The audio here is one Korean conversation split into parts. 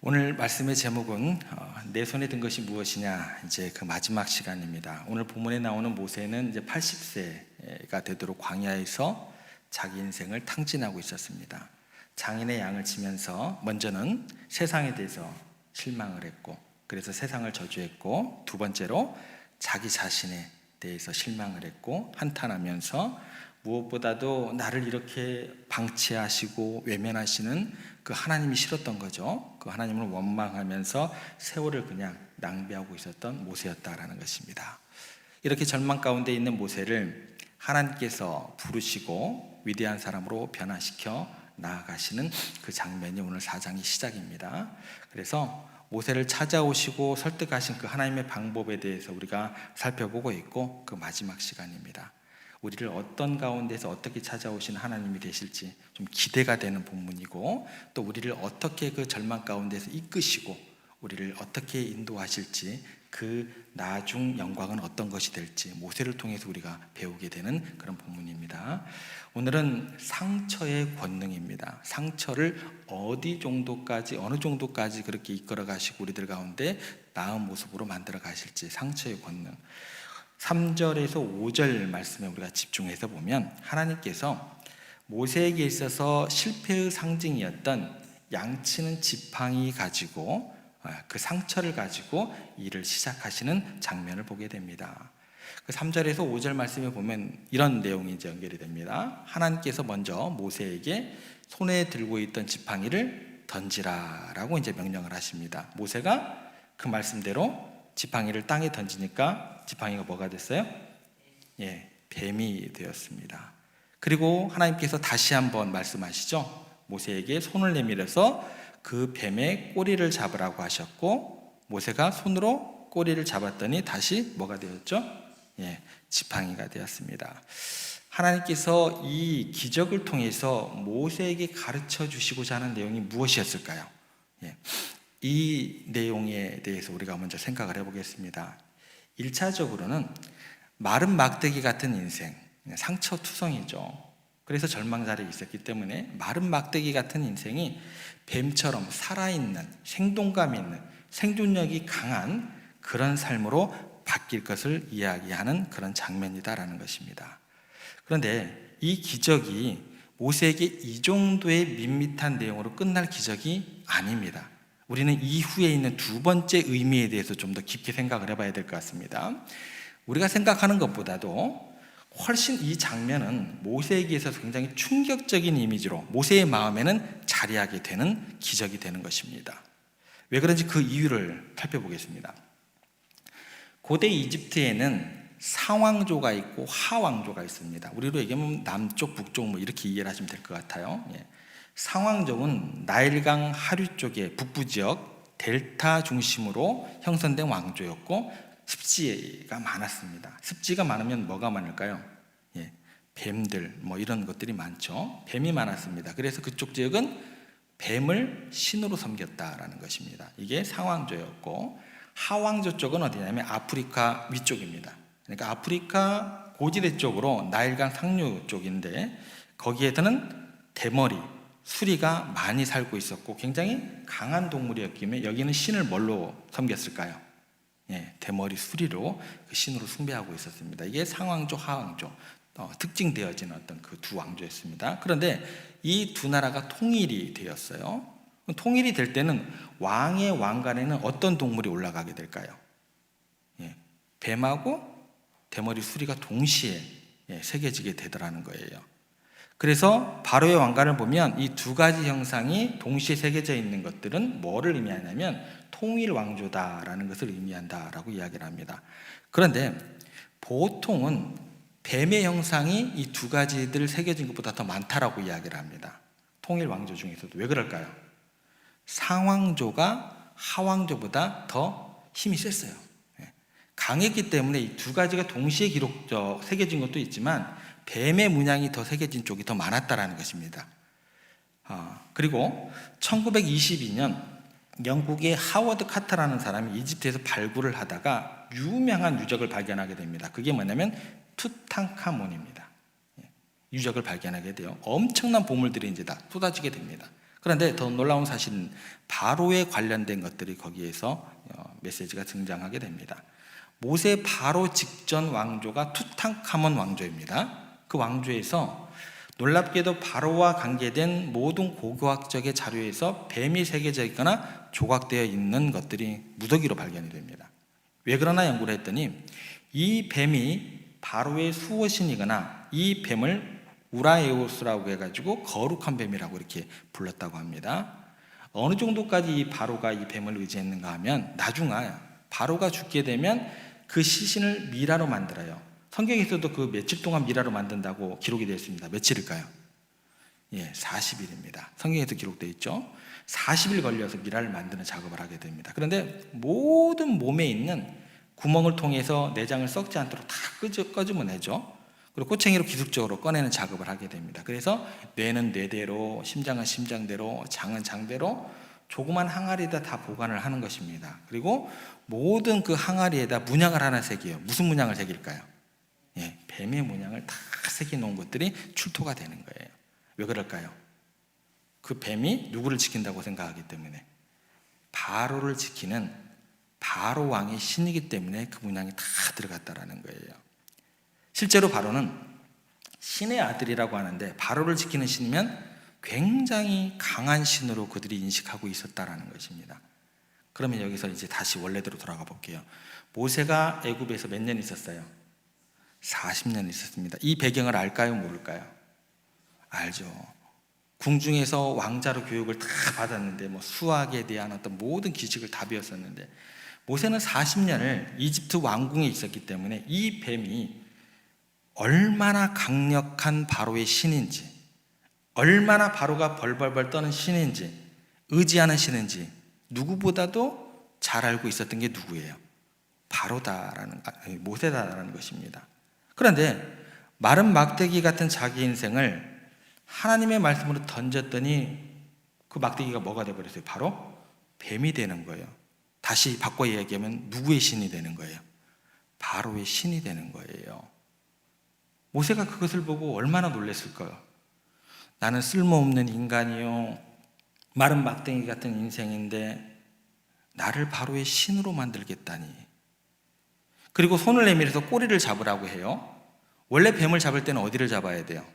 오늘 말씀의 제목은 내 손에 든 것이 무엇이냐, 이제 그 마지막 시간입니다. 오늘 본문에 나오는 모세는 이제 80세가 되도록 광야에서 자기 인생을 탕진하고 있었습니다. 장인의 양을 치면서 먼저는 세상에 대해서 실망을 했고, 그래서 세상을 저주했고, 두 번째로 자기 자신에 대해서 실망을 했고 한탄하면서 무엇보다도 나를 이렇게 방치하시고 외면하시는 그 하나님이 싫었던 거죠. 그 하나님을 원망하면서 세월을 그냥 낭비하고 있었던 모세였다라는 것입니다. 이렇게 절망 가운데 있는 모세를 하나님께서 부르시고 위대한 사람으로 변화시켜 나아가시는 그 장면이 오늘 4장의 시작입니다. 그래서 모세를 찾아오시고 설득하신 그 하나님의 방법에 대해서 우리가 살펴보고 있고, 그 마지막 시간입니다. 우리를 어떤 가운데서 어떻게 찾아오신 하나님이 되실지 좀 기대가 되는 본문이고, 또 우리를 어떻게 그 절망 가운데서 이끄시고 우리를 어떻게 인도하실지, 그 나중 영광은 어떤 것이 될지 모세를 통해서 우리가 배우게 되는 그런 본문입니다. 오늘은 상처의 권능입니다. 상처를 어느 정도까지 그렇게 이끌어 가시고 우리들 가운데 나은 모습으로 만들어 가실지, 상처의 권능. 3절에서 5절 말씀에 우리가 집중해서 보면 하나님께서 모세에게 있어서 실패의 상징이었던 양치는 지팡이 가지고, 그 상처를 가지고 일을 시작하시는 장면을 보게 됩니다. 그 3절에서 5절 말씀에 보면 이런 내용이 이제 연결이 됩니다. 하나님께서 먼저 모세에게 손에 들고 있던 지팡이를 던지라라고 이제 명령을 하십니다. 모세가 그 말씀대로 지팡이를 땅에 던지니까 지팡이가 뭐가 됐어요? 뱀이 되었습니다. 그리고 하나님께서 다시 한번 말씀하시죠. 모세에게 손을 내밀어서 그 뱀의 꼬리를 잡으라고 하셨고, 모세가 손으로 꼬리를 잡았더니 다시 뭐가 되었죠? 지팡이가 되었습니다. 하나님께서 이 기적을 통해서 모세에게 가르쳐 주시고자 하는 내용이 무엇이었을까요? 이 내용에 대해서 우리가 먼저 생각을 해보겠습니다. 1차적으로는 마른 막대기 같은 인생, 상처투성이죠. 그래서 절망자리에 있었기 때문에 마른 막대기 같은 인생이 뱀처럼 살아있는, 생동감 있는, 생존력이 강한 그런 삶으로 바뀔 것을 이야기하는 그런 장면이다라는 것입니다. 그런데 이 기적이 모세에게 이 정도의 밋밋한 내용으로 끝날 기적이 아닙니다. 우리는 이후에 있는 두 번째 의미에 대해서 좀 더 깊게 생각을 해봐야 될 것 같습니다. 우리가 생각하는 것보다도 훨씬 이 장면은 모세에게 있어서 굉장히 충격적인 이미지로 모세의 마음에는 자리하게 되는 기적이 되는 것입니다. 왜 그런지 그 이유를 살펴보겠습니다. 고대 이집트에는 상왕조가 있고 하왕조가 있습니다. 우리로 얘기하면 남쪽, 북쪽 뭐 이렇게 이해를 하시면 될 것 같아요. 상왕족은 나일강 하류 쪽의 북부 지역 델타 중심으로 형성된 왕조였고, 습지가 많았습니다. 습지가 많으면 뭐가 많을까요? 뱀들 뭐 이런 것들이 많죠. 뱀이 많았습니다. 그래서 그쪽 지역은 뱀을 신으로 섬겼다라는 것입니다. 이게 상왕조였고, 하왕조 쪽은 어디냐면 아프리카 위쪽입니다. 그러니까 아프리카 고지대 쪽으로 나일강 상류 쪽인데, 거기에서는 대머리, 수리가 많이 살고 있었고 굉장히 강한 동물이었기에 여기는 신을 뭘로 섬겼을까요? 대머리 수리로 그 신으로 숭배하고 있었습니다. 이게 상왕조, 하왕조 특징되어진 어떤 그 두 왕조였습니다. 그런데 이 두 나라가 통일이 되었어요. 통일이 될 때는 왕의 왕관에는 어떤 동물이 올라가게 될까요? 뱀하고 대머리 수리가 동시에 새겨지게 되더라는 거예요. 그래서 바로의 왕관을 보면 이 두 가지 형상이 동시에 새겨져 있는 것들은 뭐를 의미하냐면 통일 왕조다라는 것을 의미한다라고 이야기를 합니다. 그런데 보통은 뱀의 형상이 이 두 가지들 새겨진 것보다 더 많다라고 이야기를 합니다. 통일 왕조 중에서도. 왜 그럴까요? 상왕조가 하왕조보다 더 힘이 셌어요. 강했기 때문에 이 두 가지가 동시에 새겨진 것도 있지만 뱀의 문양이 더 새겨진 쪽이 더 많았다라는 것입니다. 그리고 1922년 영국의 하워드 카터라는 사람이 이집트에서 발굴을 하다가 유명한 유적을 발견하게 됩니다. 그게 뭐냐면 투탕카몬입니다. 유적을 발견하게 돼요. 엄청난 보물들이 이제 다 쏟아지게 됩니다. 그런데 더 놀라운 사실은 바로에 관련된 것들이 거기에서 메시지가 등장하게 됩니다. 모세 바로 직전 왕조가 투탕카몬 왕조입니다. 그 왕조에서 놀랍게도 바로와 관계된 모든 고고학적의 자료에서 뱀이 새겨져 있거나 조각되어 있는 것들이 무더기로 발견이 됩니다. 왜 그러나 연구를 했더니 이 뱀이 바로의 수호신이거나 이 뱀을 우라에오스라고 해가지고 거룩한 뱀이라고 이렇게 불렀다고 합니다. 어느 정도까지 이 바로가 이 뱀을 의지했는가 하면 나중에 바로가 죽게 되면 그 시신을 미라로 만들어요. 성경에서도 그 며칠 동안 미라로 만든다고 기록이 되어 있습니다. 며칠일까요? 40일입니다. 성경에도 기록되어 있죠. 40일 걸려서 미라를 만드는 작업을 하게 됩니다. 그런데 모든 몸에 있는 구멍을 통해서 내장을 썩지 않도록 다 꺼주면내죠. 그리고 꼬챙이로 기술적으로 꺼내는 작업을 하게 됩니다. 그래서 뇌는 뇌대로, 심장은 심장대로, 장은 장대로 조그만 항아리에다 다 보관을 하는 것입니다. 그리고 모든 그 항아리에다 문양을 하나 새겨요. 무슨 문양을 새길까요? 뱀의 문양을 다 새겨 놓은 것들이 출토가 되는 거예요. 왜 그럴까요? 그 뱀이 누구를 지킨다고 생각하기 때문에, 바로를 지키는 바로 왕의 신이기 때문에 그 문양이 다 들어갔다라는 거예요. 실제로 바로는 신의 아들이라고 하는데, 바로를 지키는 신이면 굉장히 강한 신으로 그들이 인식하고 있었다라는 것입니다. 그러면 여기서 이제 다시 원래대로 돌아가 볼게요. 모세가 애굽에서 몇 년 있었어요? 40년 있었습니다. 이 배경을 알까요? 모를까요? 알죠. 궁중에서 왕자로 교육을 다 받았는데 수학에 대한 어떤 모든 지식을 다 배웠었는데, 모세는 40년을 이집트 왕궁에 있었기 때문에 이 뱀이 얼마나 강력한 바로의 신인지, 얼마나 바로가 벌벌벌 떠는 신인지, 의지하는 신인지 누구보다도 잘 알고 있었던 게 누구예요? 모세다라는 것입니다. 그런데 마른 막대기 같은 자기 인생을 하나님의 말씀으로 던졌더니 그 막대기가 뭐가 되어버렸어요? 바로 뱀이 되는 거예요. 다시 바꿔 이야기하면 누구의 신이 되는 거예요? 바로의 신이 되는 거예요. 모세가 그것을 보고 얼마나 놀랐을까요? 나는 쓸모없는 인간이요, 마른 막대기 같은 인생인데 나를 바로의 신으로 만들겠다니. 그리고 손을 내밀어서 꼬리를 잡으라고 해요. 원래 뱀을 잡을 때는 어디를 잡아야 돼요?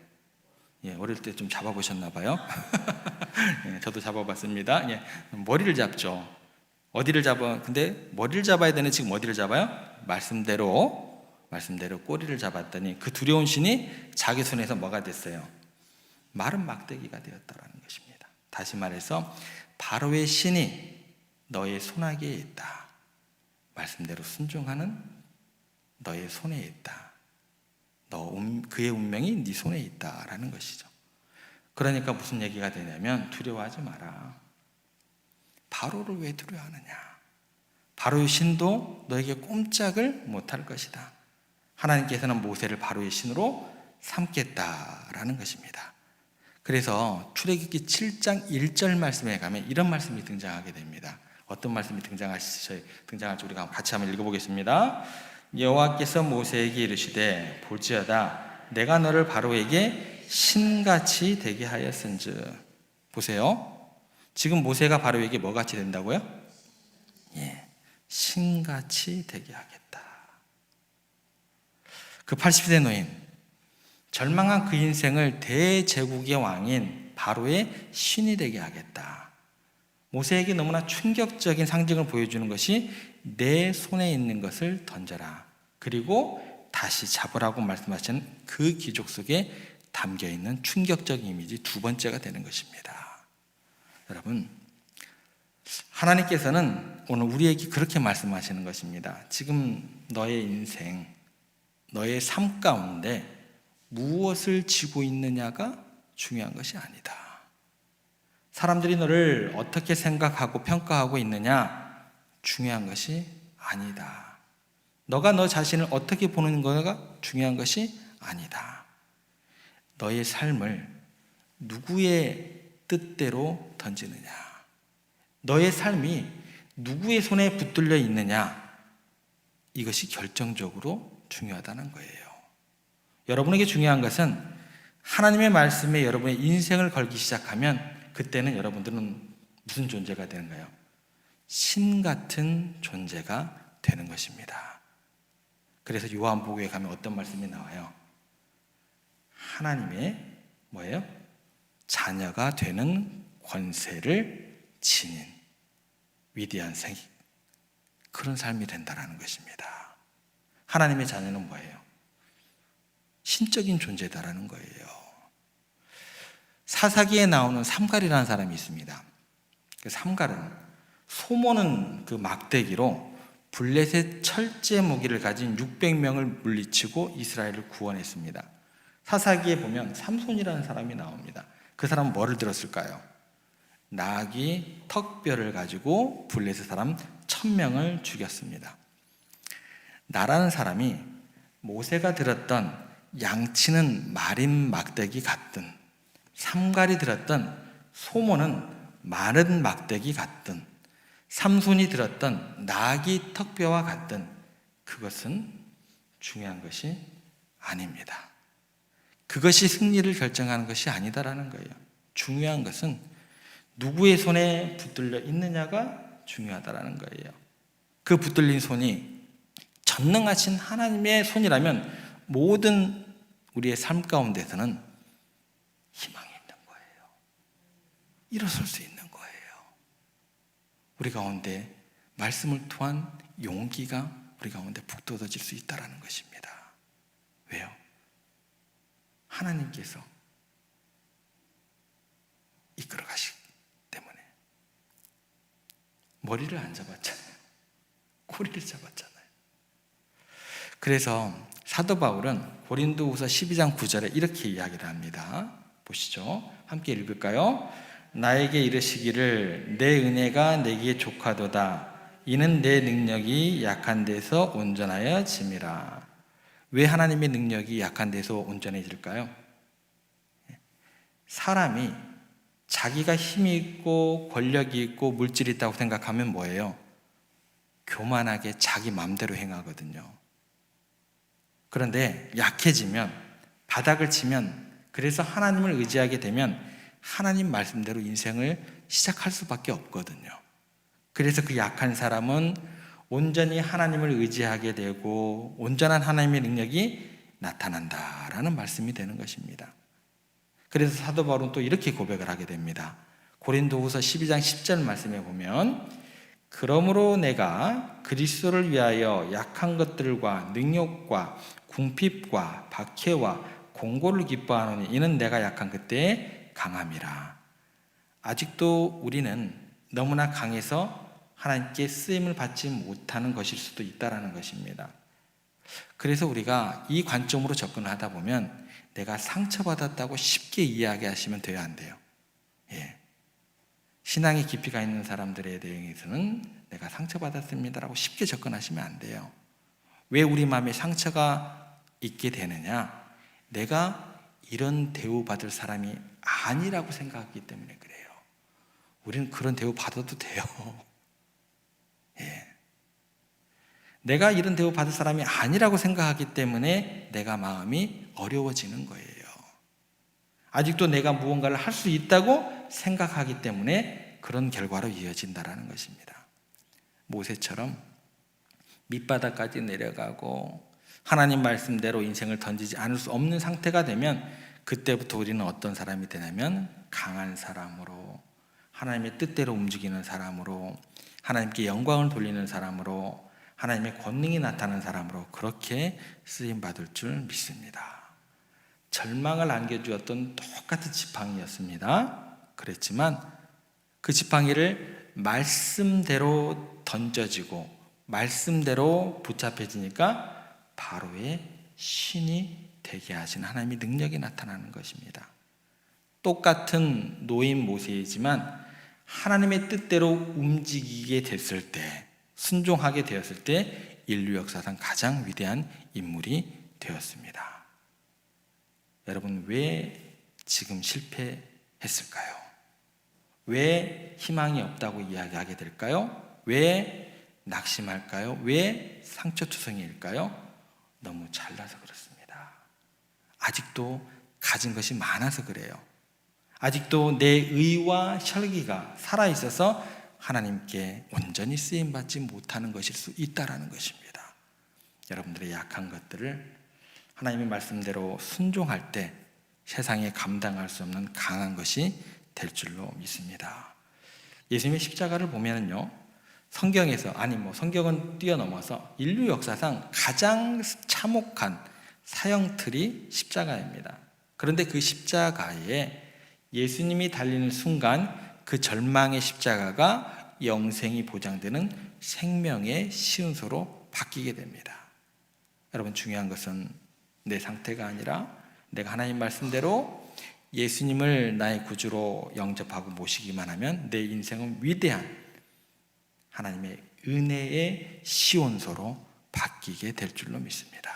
어릴 때 좀 잡아보셨나 봐요. 저도 잡아봤습니다. 머리를 잡죠. 어디를 잡아? 근데 머리를 잡아야 되는, 지금 어디를 잡아요? 말씀대로 꼬리를 잡았더니 그 두려운 신이 자기 손에서 뭐가 됐어요? 마른 막대기가 되었다라는 것입니다. 다시 말해서 바로의 신이 너의 손아귀에 있다. 말씀대로 순종하는 너의 손에 있다. 그의 운명이 네 손에 있다라는 것이죠. 그러니까 무슨 얘기가 되냐면, 두려워하지 마라. 바로를 왜 두려워하느냐? 바로의 신도 너에게 꼼짝을 못할 것이다. 하나님께서는 모세를 바로의 신으로 삼겠다라는 것입니다. 그래서 출애굽기 7장 1절 말씀에 가면 이런 말씀이 등장하게 됩니다. 어떤 말씀이 등장할지 우리가 같이 한번 읽어보겠습니다. 여호와께서 모세에게 이르시되 볼지어다 내가 너를 바로에게 신같이 되게 하였은즉. 보세요. 지금 모세가 바로에게 뭐같이 된다고요? 신같이 되게 하겠다. 그 80세 노인, 절망한 그 인생을 대제국의 왕인 바로의 신이 되게 하겠다. 모세에게 너무나 충격적인 상징을 보여주는 것이 내 손에 있는 것을 던져라, 그리고 다시 잡으라고 말씀하시는 그 기적 속에 담겨있는 충격적인 이미지 두 번째가 되는 것입니다. 여러분, 하나님께서는 오늘 우리에게 그렇게 말씀하시는 것입니다. 지금 너의 인생, 너의 삶 가운데 무엇을 쥐고 있느냐가 중요한 것이 아니다. 사람들이 너를 어떻게 생각하고 평가하고 있느냐, 중요한 것이 아니다. 너가 너 자신을 어떻게 보는 거가 중요한 것이 아니다. 너의 삶을 누구의 뜻대로 던지느냐, 너의 삶이 누구의 손에 붙들려 있느냐, 이것이 결정적으로 중요하다는 거예요. 여러분에게 중요한 것은 하나님의 말씀에 여러분의 인생을 걸기 시작하면 그때는 여러분들은 무슨 존재가 되는가요? 신 같은 존재가 되는 것입니다. 그래서 요한복음에 가면 어떤 말씀이 나와요? 하나님의 뭐예요? 자녀가 되는 권세를 지닌 위대한 생, 그런 삶이 된다는 것입니다. 하나님의 자녀는 뭐예요? 신적인 존재다라는 거예요. 사사기에 나오는 삼갈이라는 사람이 있습니다. 그 삼갈은 소모는 그 막대기로 블레셋 철제 무기를 가진 600명을 물리치고 이스라엘을 구원했습니다. 사사기에 보면 삼손이라는 사람이 나옵니다. 그 사람은 뭐를 들었을까요? 나귀 턱뼈를 가지고 블레셋 사람 1000명을 죽였습니다. 나라는 사람이 모세가 들었던 양치는 마린 막대기 같든, 삼갈이 들었던 소모는 마른 막대기 같든, 삼손이 들었던 나귀 턱뼈와 같든, 그것은 중요한 것이 아닙니다. 그것이 승리를 결정하는 것이 아니다라는 거예요. 중요한 것은 누구의 손에 붙들려 있느냐가 중요하다라는 거예요. 그 붙들린 손이 전능하신 하나님의 손이라면 모든 우리의 삶 가운데서는 희망이 있는 거예요. 일어설 수 있는 거예요. 우리 가운데 말씀을 통한 용기가 우리 가운데 북돋아질 수 있다는 것입니다. 왜요? 하나님께서 이끌어 가시기 때문에. 머리를 안 잡았잖아요. 꼬리를 잡았잖아요. 그래서 사도 바울은 고린도후서 12장 9절에 이렇게 이야기를 합니다. 보시죠. 함께 읽을까요? 나에게 이르시기를 내 은혜가 내게 족하도다. 이는 내 능력이 약한 데서 온전하여 짐이라. 왜 하나님의 능력이 약한 데서 온전해질까요? 사람이 자기가 힘이 있고 권력이 있고 물질이 있다고 생각하면 뭐예요? 교만하게 자기 마음대로 행하거든요. 그런데 약해지면, 바닥을 치면, 그래서 하나님을 의지하게 되면 하나님 말씀대로 인생을 시작할 수밖에 없거든요. 그래서 그 약한 사람은 온전히 하나님을 의지하게 되고 온전한 하나님의 능력이 나타난다라는 말씀이 되는 것입니다. 그래서 사도 바울은 또 이렇게 고백을 하게 됩니다. 고린도후서 12장 10절 말씀에 보면 그러므로 내가 그리스도를 위하여 약한 것들과 능욕과 궁핍과 박해와 공고를 기뻐하노니 이는 내가 약한 그때에 강함이라. 아직도 우리는 너무나 강해서 하나님께 쓰임을 받지 못하는 것일 수도 있다는 것입니다. 그래서 우리가 이 관점으로 접근을 하다 보면 내가 상처받았다고 쉽게 이야기하시면 돼요, 안 돼요? 예. 신앙의 깊이가 있는 사람들에 대해서는 내가 상처받았습니다라고 쉽게 접근하시면 안 돼요. 왜 우리 마음에 상처가 있게 되느냐? 내가 이런 대우받을 사람이 아니라고 생각하기 때문에 그래요. 우리는 그런 대우 받아도 돼요. 예. 내가 이런 대우 받을 사람이 아니라고 생각하기 때문에 내가 마음이 어려워지는 거예요. 아직도 내가 무언가를 할 수 있다고 생각하기 때문에 그런 결과로 이어진다는 것입니다. 모세처럼 밑바닥까지 내려가고 하나님 말씀대로 인생을 던지지 않을 수 없는 상태가 되면 그때부터 우리는 어떤 사람이 되냐면 강한 사람으로, 하나님의 뜻대로 움직이는 사람으로, 하나님께 영광을 돌리는 사람으로, 하나님의 권능이 나타나는 사람으로 그렇게 쓰임받을 줄 믿습니다. 절망을 안겨주었던 똑같은 지팡이였습니다. 그랬지만 그 지팡이를 말씀대로 던져지고 말씀대로 붙잡혀지니까 바로의 신이 되게 하신 하나님의 능력이 나타나는 것입니다. 똑같은 노인 모세이지만 하나님의 뜻대로 움직이게 됐을 때, 순종하게 되었을 때 인류 역사상 가장 위대한 인물이 되었습니다. 여러분, 왜 지금 실패했을까요? 왜 희망이 없다고 이야기하게 될까요? 왜 낙심할까요? 왜 상처투성이일까요? 너무 잘나서 그렇습니다. 아직도 가진 것이 많아서 그래요. 아직도 내 의와 혈기가 살아있어서 하나님께 온전히 쓰임받지 못하는 것일 수 있다는 것입니다. 여러분들의 약한 것들을 하나님의 말씀대로 순종할 때 세상에 감당할 수 없는 강한 것이 될 줄로 믿습니다. 예수님의 십자가를 보면요, 성경에서 성경은 뛰어넘어서 인류 역사상 가장 참혹한 사형틀이 십자가입니다. 그런데 그 십자가에 예수님이 달리는 순간 그 절망의 십자가가 영생이 보장되는 생명의 시운서로 바뀌게 됩니다. 여러분, 중요한 것은 내 상태가 아니라 내가 하나님 말씀대로 예수님을 나의 구주로 영접하고 모시기만 하면 내 인생은 위대한 하나님의 은혜의 시온소로 바뀌게 될 줄로 믿습니다.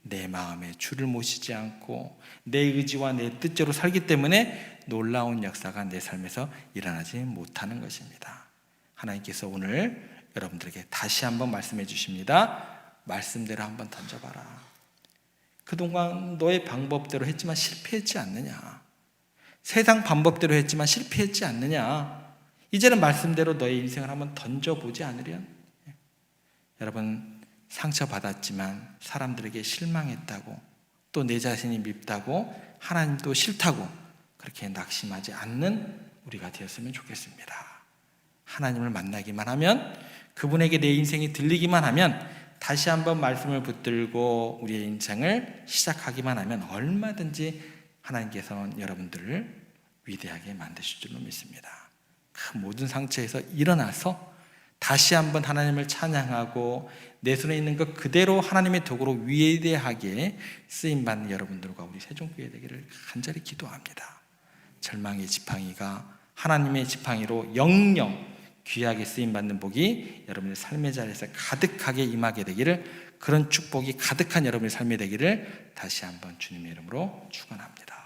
내 마음에 주를 모시지 않고 내 의지와 내 뜻대로 살기 때문에 놀라운 역사가 내 삶에서 일어나지 못하는 것입니다. 하나님께서 오늘 여러분들에게 다시 한번 말씀해 주십니다. 말씀대로 한번 던져봐라. 그동안 너의 방법대로 했지만 실패했지 않느냐? 세상 방법대로 했지만 실패했지 않느냐? 이제는 말씀대로 너의 인생을 한번 던져보지 않으련? 여러분, 상처받았지만 사람들에게 실망했다고 또 내 자신이 밉다고 하나님도 싫다고 그렇게 낙심하지 않는 우리가 되었으면 좋겠습니다. 하나님을 만나기만 하면, 그분에게 내 인생이 들리기만 하면, 다시 한번 말씀을 붙들고 우리의 인생을 시작하기만 하면 얼마든지 하나님께서는 여러분들을 위대하게 만드실 줄로 믿습니다. 그 모든 상처에서 일어나서 다시 한번 하나님을 찬양하고 내 손에 있는 것 그대로 하나님의 도구로 위대하게 쓰임받는 여러분들과 우리 세종교회 되기를 간절히 기도합니다. 절망의 지팡이가 하나님의 지팡이로 영영 귀하게 쓰임받는 복이 여러분의 삶의 자리에서 가득하게 임하게 되기를, 그런 축복이 가득한 여러분의 삶이 되기를 다시 한번 주님의 이름으로 축원합니다.